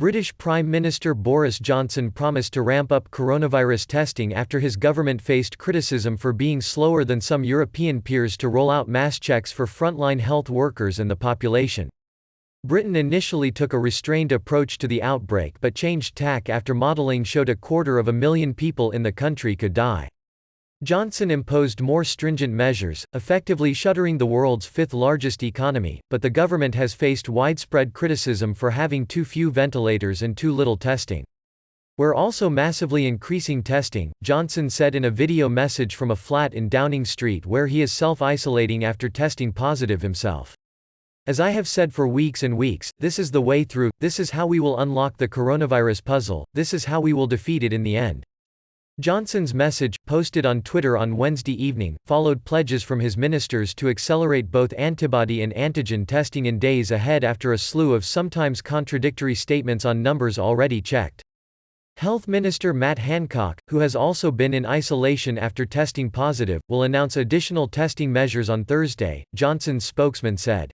British Prime Minister Boris Johnson promised to ramp up coronavirus testing after his government faced criticism for being slower than some European peers to roll out mass checks for frontline health workers and the population. Britain initially took a restrained approach to the outbreak but changed tack after modelling showed 250,000 people in the country could die. Johnson imposed more stringent measures, effectively shuttering the world's fifth-largest economy, but the government has faced widespread criticism for having too few ventilators and too little testing. "We're also massively increasing testing," Johnson said in a video message from a flat in Downing Street where he is self-isolating after testing positive himself. "As I have said for weeks and weeks, this is the way through, this is how we will unlock the coronavirus puzzle, this is how we will defeat it in the end." Johnson's message, posted on Twitter on Wednesday evening, followed pledges from his ministers to accelerate both antibody and antigen testing in days ahead after a slew of sometimes contradictory statements on numbers already checked. Health Minister Matt Hancock, who has also been in isolation after testing positive, will announce additional testing measures on Thursday, Johnson's spokesman said.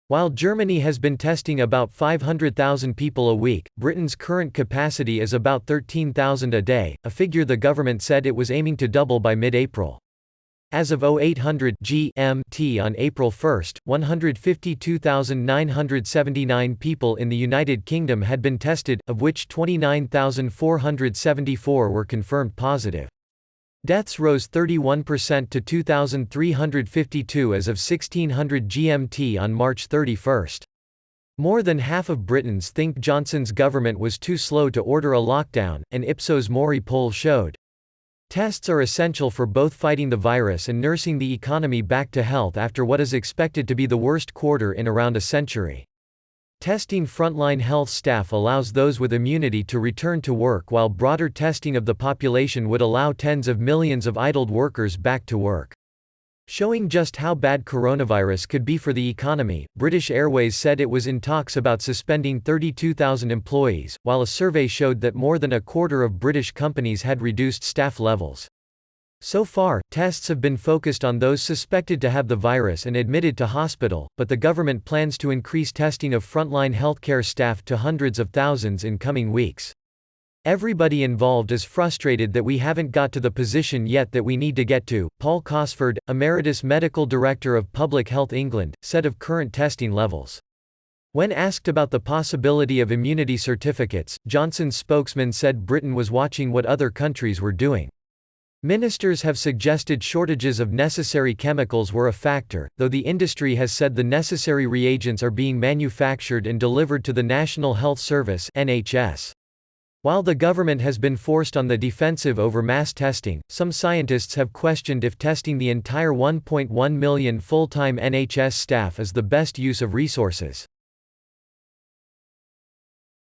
While Germany has been testing about 500,000 people a week, Britain's current capacity is about 13,000 a day, a figure the government said it was aiming to double by mid-April. As of 0800 GMT on April 1, 152,979 people in the United Kingdom had been tested, of which 29,474 were confirmed positive. Deaths rose 31% to 2,352 as of 1600 GMT on March 31. More than half of Britons think Johnson's government was too slow to order a lockdown, an Ipsos Mori poll showed. Tests are essential for both fighting the virus and nursing the economy back to health after what is expected to be the worst quarter in around a century. Testing frontline health staff allows those with immunity to return to work, while broader testing of the population would allow tens of millions of idled workers back to work. Showing just how bad coronavirus could be for the economy, British Airways said it was in talks about suspending 32,000 employees, while a survey showed that more than a quarter of British companies had reduced staff levels. So far, tests have been focused on those suspected to have the virus and admitted to hospital, but the government plans to increase testing of frontline healthcare staff to hundreds of thousands in coming weeks. "Everybody involved is frustrated that we haven't got to the position yet that we need to get to," Paul Cosford, Emeritus Medical Director of Public Health England, said of current testing levels. When asked about the possibility of immunity certificates, Johnson's spokesman said Britain was watching what other countries were doing. Ministers have suggested shortages of necessary chemicals were a factor, though the industry has said the necessary reagents are being manufactured and delivered to the National Health Service (NHS). While the government has been forced on the defensive over mass testing, some scientists have questioned if testing the entire 1.1 million full-time NHS staff is the best use of resources.